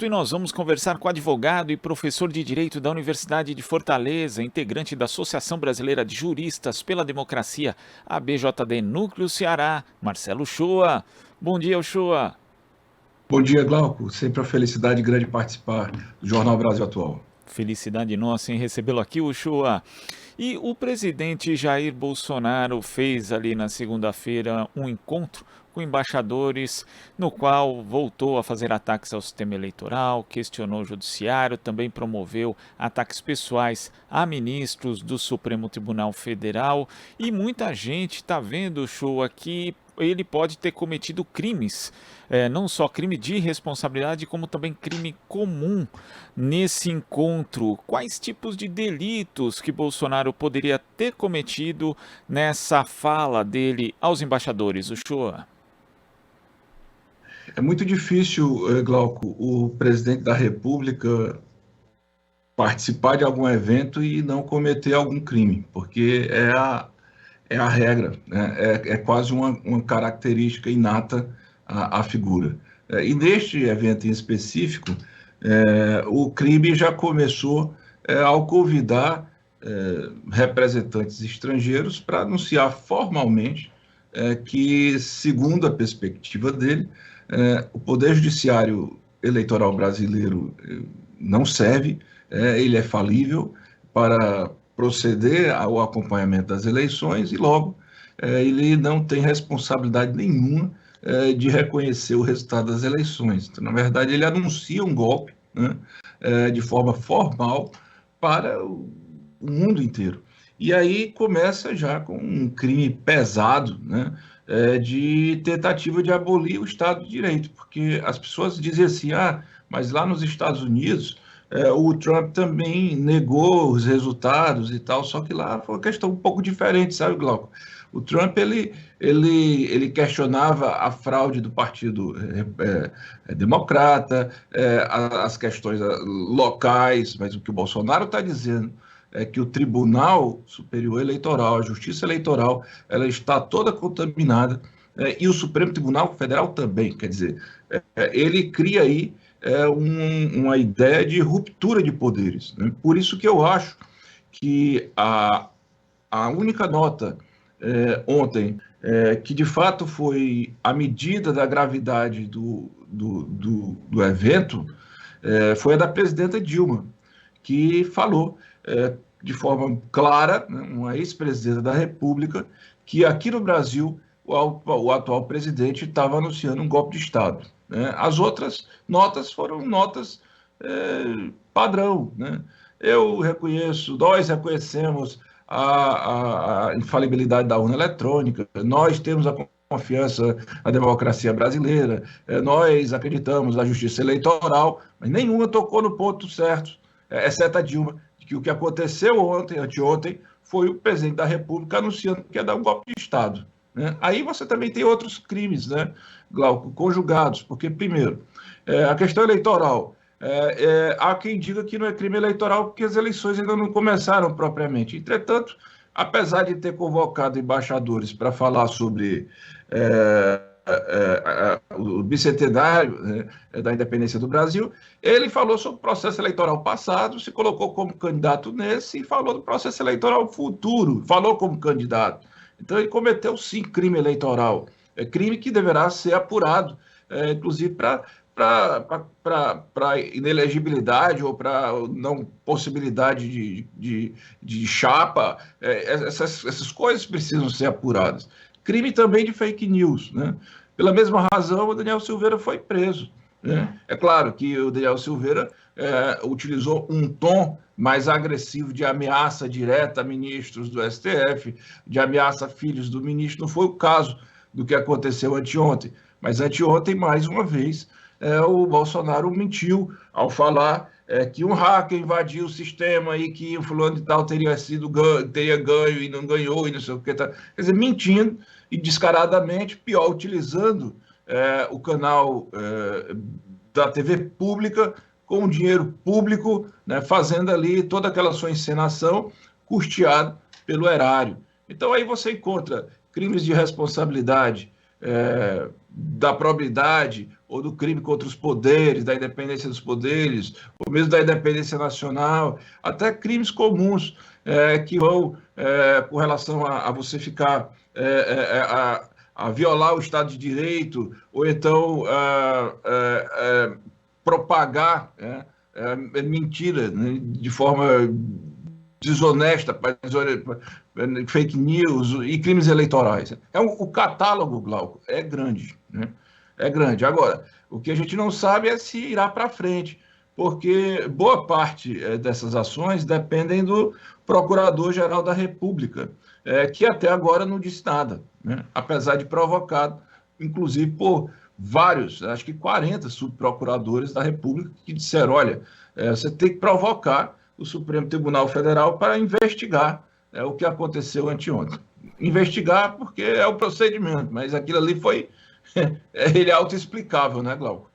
E nós vamos conversar com o advogado e professor de Direito da Universidade de Fortaleza, integrante da Associação Brasileira de Juristas pela Democracia, ABJD Núcleo Ceará, Marcelo Uchoa. Bom dia, Uchoa. Bom dia, Glauco. Sempre uma felicidade grande participar do Jornal Brasil Atual. Felicidade nossa em recebê-lo aqui, Uchoa. E o presidente Jair Bolsonaro fez ali na segunda-feira um encontro com embaixadores, no qual voltou a fazer ataques ao sistema eleitoral, questionou o judiciário, também promoveu ataques pessoais a ministros do Supremo Tribunal Federal, e muita gente está vendo o show aqui. Ele pode ter cometido crimes, não só crime de responsabilidade, como também crime comum nesse encontro. Quais tipos de delitos que Bolsonaro poderia ter cometido nessa fala dele aos embaixadores, Uchoa? É muito difícil, Glauco, o presidente da República participar de algum evento e não cometer algum crime, porque é a regra, né? É quase uma característica inata à figura. E neste evento em específico, o crime já começou ao convidar representantes estrangeiros para anunciar formalmente que, segundo a perspectiva dele, o Poder Judiciário Eleitoral brasileiro não serve, ele é falível para proceder ao acompanhamento das eleições e, logo, ele não tem responsabilidade nenhuma de reconhecer o resultado das eleições. Então, na verdade, ele anuncia um golpe, né, de forma formal para o mundo inteiro. E aí começa já com um crime pesado, né, de tentativa de abolir o Estado de Direito, porque as pessoas dizem assim, mas lá nos Estados Unidos o Trump também negou os resultados e tal, só que lá foi uma questão um pouco diferente, sabe, Glauco? O Trump, ele questionava a fraude do Partido Democrata, as questões locais, mas o que o Bolsonaro está dizendo é que o Tribunal Superior Eleitoral, a Justiça Eleitoral, ela está toda contaminada, e o Supremo Tribunal Federal também, quer dizer, ele cria aí uma ideia de ruptura de poderes, né? Por isso que eu acho que a única nota ontem, que de fato foi a medida da gravidade do evento, foi a da presidenta Dilma, que falou de forma clara, né, uma ex-presidenta da República, que aqui no Brasil o atual presidente estava anunciando um golpe de Estado. Né? As outras notas foram notas padrão. Né? Nós reconhecemos a infalibilidade da urna eletrônica, nós temos a confiança na democracia brasileira, nós acreditamos na justiça eleitoral, mas nenhuma tocou no ponto certo, exceto a Dilma, de que o que aconteceu anteontem, foi o presidente da República anunciando que ia dar um golpe de Estado. Né? Aí você também tem outros crimes, né, Glauco, conjugados, porque, primeiro, a questão eleitoral, há quem diga que não é crime eleitoral porque as eleições ainda não começaram propriamente. Entretanto, apesar de ter convocado embaixadores para falar sobre o bicentenário, né, da independência do Brasil, ele falou sobre o processo eleitoral passado, se colocou como candidato nesse e falou do processo eleitoral futuro, falou como candidato. Então ele cometeu sim crime eleitoral, crime que deverá ser apurado, inclusive para inelegibilidade ou para não possibilidade de chapa, essas coisas precisam ser apuradas. Crime também de fake news, né? Pela mesma razão, o Daniel Silveira foi preso. Né? É claro que o Daniel Silveira utilizou um tom mais agressivo de ameaça direta a ministros do STF, de ameaça a filhos do ministro. Não foi o caso do que aconteceu anteontem. Mas anteontem, mais uma vez, o Bolsonaro mentiu ao falar que um hacker invadiu o sistema e que o fulano de tal teria ganho e não ganhou e não sei o que. Tá. Quer dizer, mentindo e descaradamente, pior, utilizando o canal da TV pública com dinheiro público, né, fazendo ali toda aquela sua encenação custeada pelo erário. Então aí você encontra crimes de responsabilidade, da probidade ou do crime contra os poderes, da independência dos poderes, ou mesmo da independência nacional, até crimes comuns que vão com relação a você ficar a violar o Estado de Direito, ou então propagar mentira, né, de forma desonesta, fake news e crimes eleitorais. O catálogo, Glauco, é grande, né? É grande. Agora, o que a gente não sabe é se irá para frente, porque boa parte dessas ações dependem do Procurador-Geral da República, que até agora não disse nada, né? Apesar de provocado, inclusive por vários, acho que 40 subprocuradores da República que disseram, olha, você tem que provocar o Supremo Tribunal Federal para investigar o que aconteceu anteontem. Investigar porque é o procedimento, mas aquilo ali foi ele é autoexplicável, né, Glauco?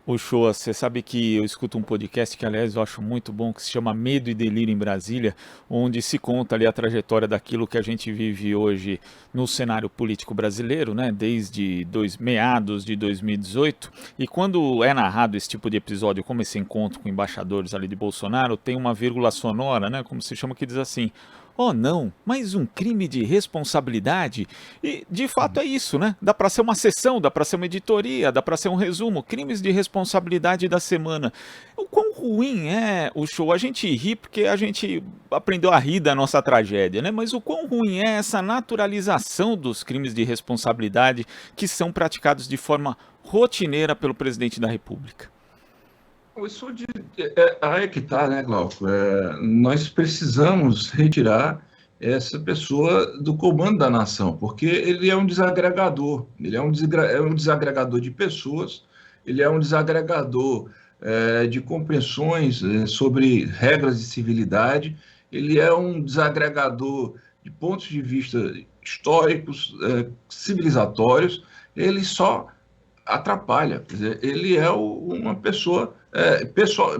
Uchoa, você sabe que eu escuto um podcast que, aliás, eu acho muito bom, que se chama Medo e Delírio em Brasília, onde se conta ali a trajetória daquilo que a gente vive hoje no cenário político brasileiro, né, desde meados de 2018, e quando é narrado esse tipo de episódio, como esse encontro com embaixadores ali de Bolsonaro, tem uma vírgula sonora, né, como se chama, que diz assim: oh não, mais um crime de responsabilidade? E de fato é isso, né? Dá para ser uma sessão, dá para ser uma editoria, dá para ser um resumo, crimes de responsabilidade da semana. O quão ruim é o show? A gente ri porque a gente aprendeu a rir da nossa tragédia, né? Mas o quão ruim é essa naturalização dos crimes de responsabilidade que são praticados de forma rotineira pelo presidente da República? Isso aí é que está, né, Glauco? Nós precisamos retirar essa pessoa do comando da nação, porque ele é um desagregador, ele é um desagregador de pessoas, ele é um desagregador de compreensões sobre regras de civilidade, ele é um desagregador de pontos de vista históricos, civilizatórios, ele só atrapalha. Quer dizer, ele é uma pessoa,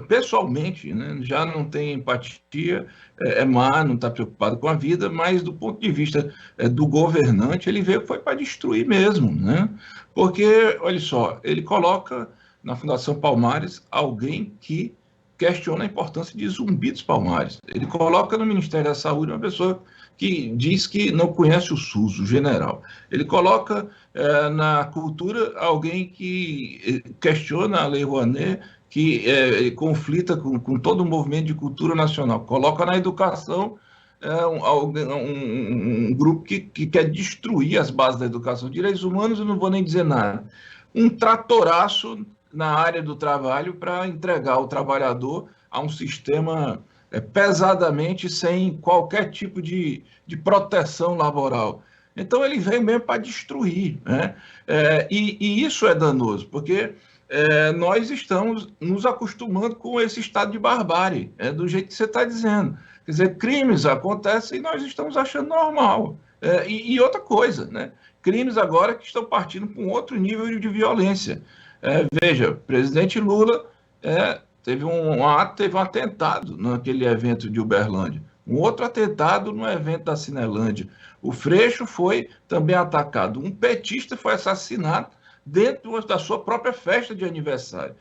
pessoalmente, né, já não tem empatia, é má, não está preocupado com a vida, mas do ponto de vista do governante, ele veio foi para destruir mesmo, né? Porque, olha só, ele coloca na Fundação Palmares alguém que questiona a importância de Zumbi dos Palmares. Ele coloca no Ministério da Saúde uma pessoa que diz que não conhece o SUS, o general. Ele coloca na cultura alguém que questiona a Lei Rouanet, que conflita com todo o movimento de cultura nacional. Coloca na educação um grupo que quer destruir as bases da educação. Direitos humanos, eu não vou nem dizer nada. Um tratoraço na área do trabalho para entregar o trabalhador a um sistema pesadamente sem qualquer tipo de proteção laboral. Então, ele vem mesmo para destruir, né? E isso é danoso, porque nós estamos nos acostumando com esse estado de barbárie, do jeito que você está dizendo. Quer dizer, crimes acontecem e nós estamos achando normal. E outra coisa, né? Crimes agora que estão partindo para um outro nível de violência. Veja, presidente Lula teve um atentado naquele evento de Uberlândia, um outro atentado no evento da Cinelândia. O Freixo foi também atacado. Um petista foi assassinado dentro da sua própria festa de aniversário.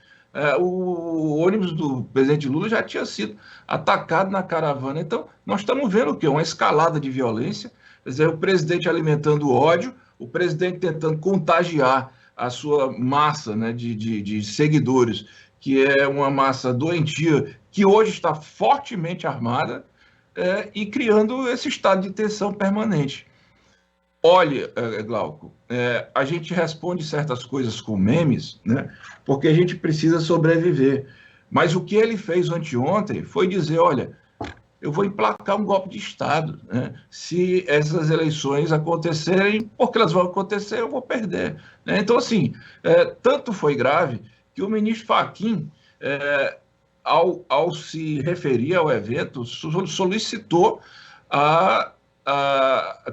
O ônibus do presidente Lula já tinha sido atacado na caravana. Então, nós estamos vendo o quê? Uma escalada de violência, quer dizer, o presidente alimentando ódio, o presidente tentando contagiar a sua massa, né, de seguidores, que é uma massa doentia, que hoje está fortemente armada, e criando esse estado de tensão permanente. Olha, Glauco, a gente responde certas coisas com memes, né, porque a gente precisa sobreviver. Mas o que ele fez anteontem foi dizer, olha, eu vou emplacar um golpe de Estado, né? Se essas eleições acontecerem, porque elas vão acontecer, eu vou perder. Né? Então, assim, tanto foi grave que o ministro Fachin, ao se referir ao evento, solicitou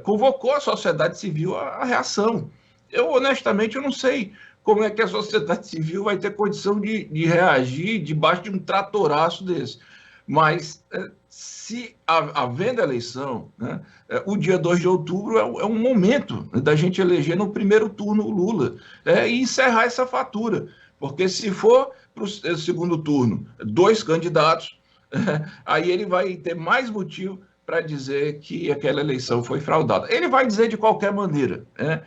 convocou a sociedade civil à reação. Eu, honestamente, eu não sei como é que a sociedade civil vai ter condição de reagir debaixo de um tratoraço desse. Mas se havendo eleição, né, o dia 2 de outubro é um momento da gente eleger no primeiro turno o Lula e encerrar essa fatura. Porque se for para o segundo turno 2 candidatos, aí ele vai ter mais motivo para dizer que aquela eleição foi fraudada. Ele vai dizer de qualquer maneira. Né?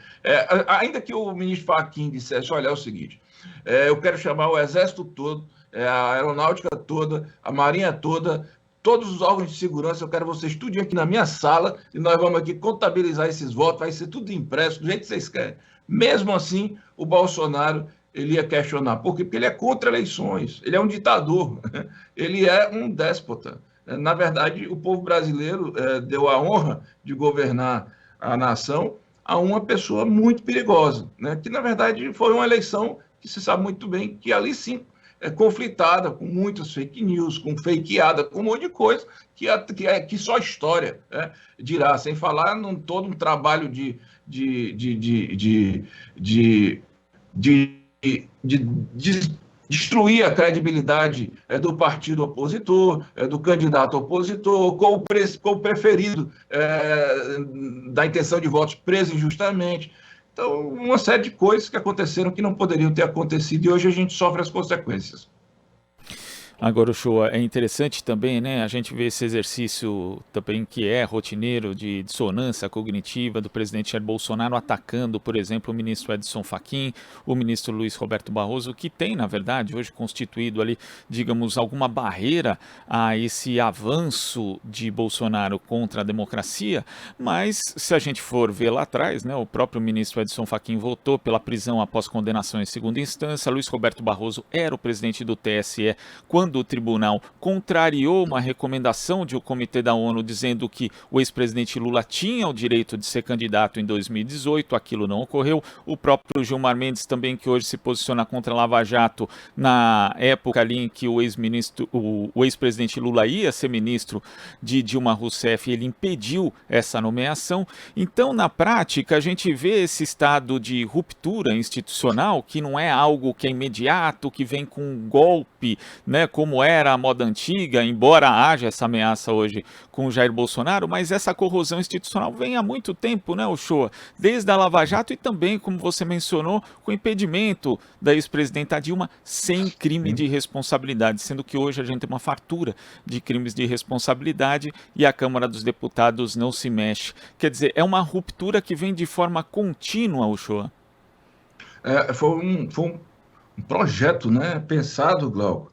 Ainda que o ministro Fachin dissesse, olha, é o seguinte, eu quero chamar o Exército todo, a Aeronáutica toda, a Marinha toda, todos os órgãos de segurança, eu quero vocês tudo aqui na minha sala e nós vamos aqui contabilizar esses votos, vai ser tudo impresso, do jeito que vocês querem. Mesmo assim, o Bolsonaro ele ia questionar. Por quê? Porque ele é contra eleições, ele é um ditador, ele é um déspota. Na verdade, o povo brasileiro deu a honra de governar a nação a uma pessoa muito perigosa, né? Que, na verdade, foi uma eleição que se sabe muito bem que ali sim conflitada, com muitas fake news, com fakeada, com um monte de coisa que só a história dirá, sem falar num todo um trabalho de destruir a credibilidade do partido opositor, do candidato opositor, com o preferido da intenção de votos preso injustamente. Então, uma série de coisas que aconteceram que não poderiam ter acontecido e hoje a gente sofre as consequências. Agora, Uchoa, é interessante também, né? A gente vê esse exercício também que é rotineiro de dissonância cognitiva do presidente Jair Bolsonaro atacando, por exemplo, o ministro Edson Fachin, o ministro Luiz Roberto Barroso, que tem, na verdade, hoje constituído ali, digamos, alguma barreira a esse avanço de Bolsonaro contra a democracia, mas se a gente for ver lá atrás, né, o próprio ministro Edson Fachin votou pela prisão após condenação em segunda instância, Luiz Roberto Barroso era o presidente do TSE quando o tribunal contrariou uma recomendação de um comitê da ONU dizendo que o ex-presidente Lula tinha o direito de ser candidato em 2018, aquilo não ocorreu. O próprio Gilmar Mendes também, que hoje se posiciona contra a Lava Jato, na época ali em que o ex-presidente Lula ia ser ministro de Dilma Rousseff, ele impediu essa nomeação. Então, na prática, a gente vê esse estado de ruptura institucional, que não é algo que é imediato, que vem com um golpe, né, como era a moda antiga, embora haja essa ameaça hoje com o Jair Bolsonaro, mas essa corrosão institucional vem há muito tempo, né, Uchoa? Desde a Lava Jato e também, como você mencionou, com o impedimento da ex-presidenta Dilma sem crime de responsabilidade, sendo que hoje a gente tem uma fartura de crimes de responsabilidade e a Câmara dos Deputados não se mexe. Quer dizer, é uma ruptura que vem de forma contínua, Uchoa? Foi um projeto, né, pensado, Glauco,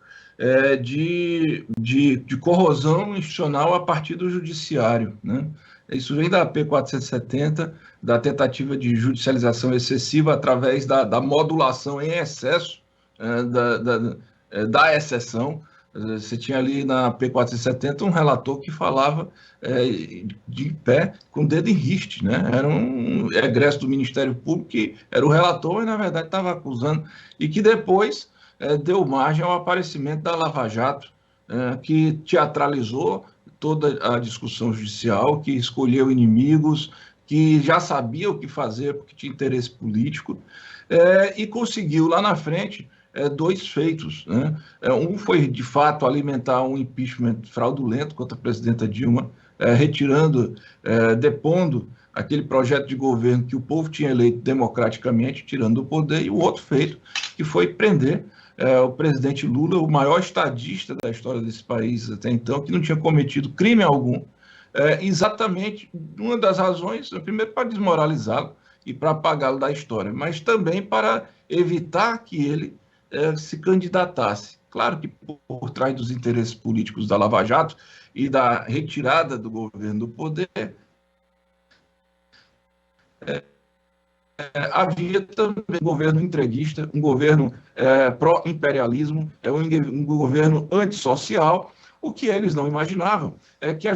de corrosão institucional a partir do judiciário, né? Isso vem da AP 470, da tentativa de judicialização excessiva através da modulação em excesso da exceção. Você tinha ali na AP 470 um relator que falava de pé, com o dedo em riste, né? Era um egresso do Ministério Público que era o relator e, na verdade, estava acusando, e que depois deu margem ao aparecimento da Lava Jato, que teatralizou toda a discussão judicial, que escolheu inimigos, que já sabia o que fazer porque tinha interesse político, e conseguiu lá na frente dois feitos, né? Um foi, de fato, alimentar um impeachment fraudulento contra a presidenta Dilma, depondo aquele projeto de governo que o povo tinha eleito democraticamente, tirando do poder, e o outro feito, que foi prender o presidente Lula, o maior estadista da história desse país até então, que não tinha cometido crime algum, exatamente uma das razões, primeiro, para desmoralizá-lo e para apagá-lo da história, mas também para evitar que ele se candidatasse. Claro que por trás dos interesses políticos da Lava Jato e da retirada do governo do poder, havia também um governo entreguista, um governo pró-imperialismo, um governo antissocial. O que eles não imaginavam é que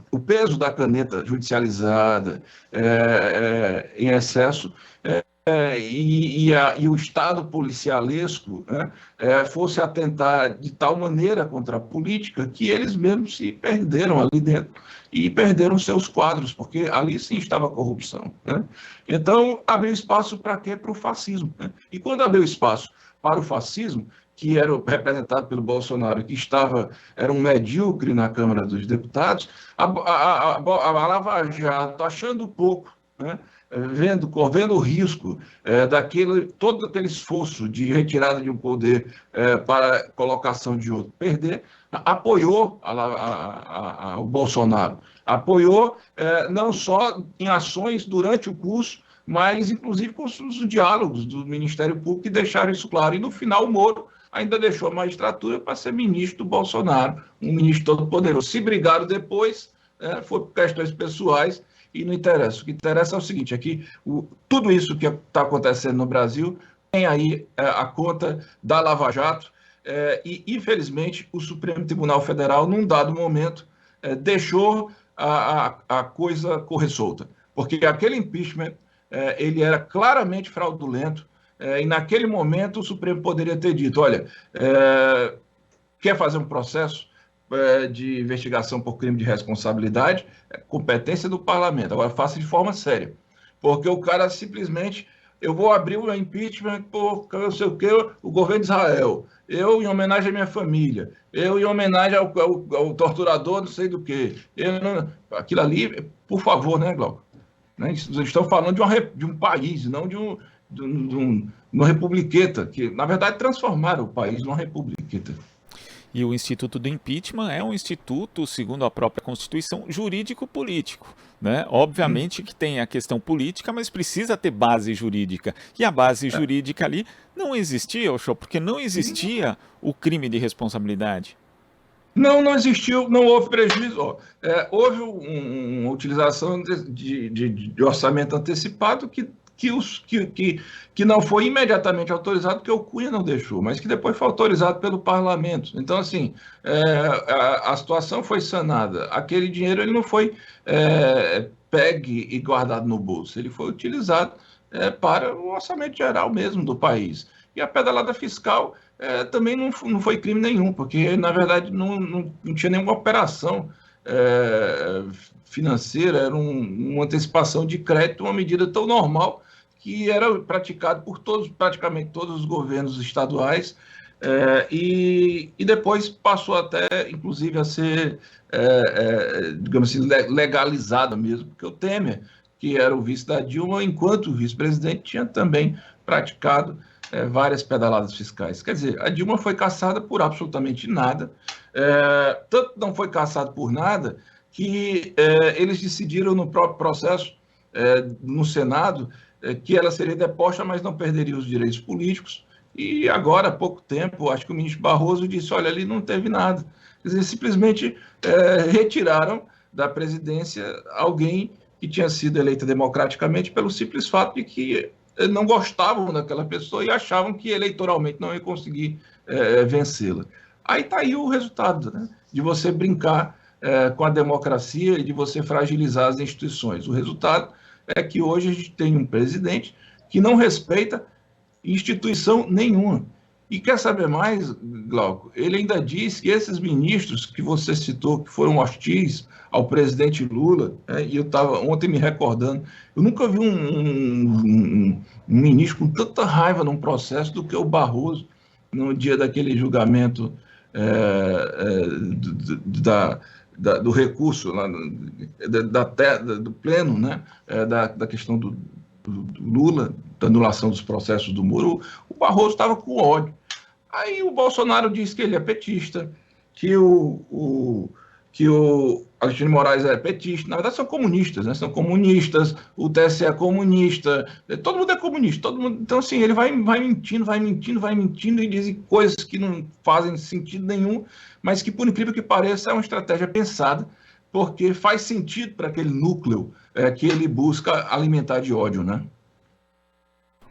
o peso da caneta judicializada em excesso e o Estado policialesco, né, fosse atentar de tal maneira contra a política que eles mesmos se perderam ali dentro e perderam seus quadros, porque ali sim estava a corrupção, né? Então, abriu espaço para quê? Para o fascismo, né? E quando abriu espaço para o fascismo, que era representado pelo Bolsonaro, que era um medíocre na Câmara dos Deputados, a Lava Jato, achando pouco, né? Vendo o risco todo aquele esforço de retirada de um poder para colocação de outro, perder, apoiou o Bolsonaro. Apoiou não só em ações durante o curso, mas inclusive com os diálogos do Ministério Público que deixaram isso claro. E no final o Moro ainda deixou a magistratura para ser ministro do Bolsonaro, um ministro todo-poderoso. Se brigaram depois, foi por questões pessoais, e não interessa. O que interessa é o seguinte, é que tudo isso que está acontecendo no Brasil tem aí a conta da Lava Jato, e, infelizmente, o Supremo Tribunal Federal, num dado momento, deixou a coisa correr solta. Porque aquele impeachment, ele era claramente fraudulento, e naquele momento o Supremo poderia ter dito, olha, quer fazer um processo de investigação por crime de responsabilidade, competência do parlamento. Agora, faça de forma séria. Porque o cara simplesmente, eu vou abrir o impeachment por não sei o que, o governo de Israel, eu em homenagem à minha família, eu em homenagem ao torturador não sei do que. Aquilo ali, por favor, né, Glauco? Né? Estão falando de um país, não de uma republiqueta, que, na verdade, transformaram o país numa republiqueta. E o Instituto do Impeachment é um instituto, segundo a própria Constituição, jurídico-político, né? Obviamente que tem a questão política, mas precisa ter base jurídica. E a base jurídica ali não existia, Uchoa, porque não existia o crime de responsabilidade. Não existiu, não houve prejuízo. Houve uma utilização de orçamento antecipado que não foi imediatamente autorizado, que o Cunha não deixou, mas que depois foi autorizado pelo parlamento. Então, assim, a situação foi sanada. Aquele dinheiro ele não foi pegue e guardado no bolso, ele foi utilizado para o orçamento geral mesmo do país. E a pedalada fiscal também não foi crime nenhum, porque, na verdade, não tinha nenhuma operação financeira, era uma antecipação de crédito, uma medida tão normal que era praticado por praticamente todos os governos estaduais, e depois passou até, inclusive, a ser, digamos assim, legalizada mesmo, porque o Temer, que era o vice da Dilma, enquanto vice-presidente, tinha também praticado várias pedaladas fiscais. Quer dizer, a Dilma foi caçada por absolutamente nada, tanto não foi caçada por nada que eles decidiram no próprio processo, no Senado, que ela seria deposta, mas não perderia os direitos políticos. E agora, há pouco tempo, acho que o ministro Barroso disse, olha, ali não teve nada. Quer dizer, simplesmente retiraram da presidência alguém que tinha sido eleita democraticamente pelo simples fato de que não gostavam daquela pessoa e achavam que eleitoralmente não ia conseguir vencê-la. Aí está aí o resultado, né, de você brincar com a democracia e de você fragilizar as instituições. O resultado é que hoje a gente tem um presidente que não respeita instituição nenhuma. E quer saber mais, Glauco? Ele ainda diz que esses ministros que você citou, que foram hostis ao presidente Lula, e eu estava ontem me recordando, eu nunca vi um ministro com tanta raiva num processo do que o Barroso, no dia daquele julgamento do recurso, do pleno, né, da questão do Lula, da anulação dos processos do Moro. O Barroso estava com ódio. Aí o Bolsonaro disse que ele é petista, que o Alexandre de Moraes é petista. Na verdade, são comunistas, né? São comunistas, o TSE é comunista, todo mundo é comunista. Todo mundo... Então, assim, ele vai mentindo e diz coisas que não fazem sentido nenhum, mas que, por incrível que pareça, é uma estratégia pensada, porque faz sentido para aquele núcleo que ele busca alimentar de ódio, né?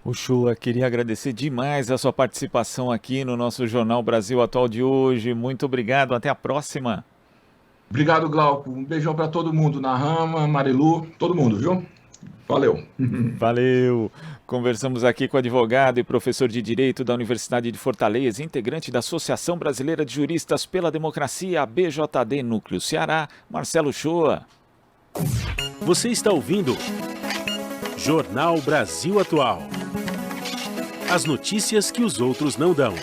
Uchoa, queria agradecer demais a sua participação aqui no nosso Jornal Brasil Atual de hoje. Muito obrigado, até a próxima. Obrigado, Glauco. Um beijão para todo mundo, Narrama, Marilu, todo mundo, viu? Valeu. Valeu. Conversamos aqui com o advogado e professor de Direito da Universidade de Fortaleza, integrante da Associação Brasileira de Juristas pela Democracia, BJD Núcleo Ceará, Marcelo Uchoa. Você está ouvindo Jornal Brasil Atual. As notícias que os outros não dão.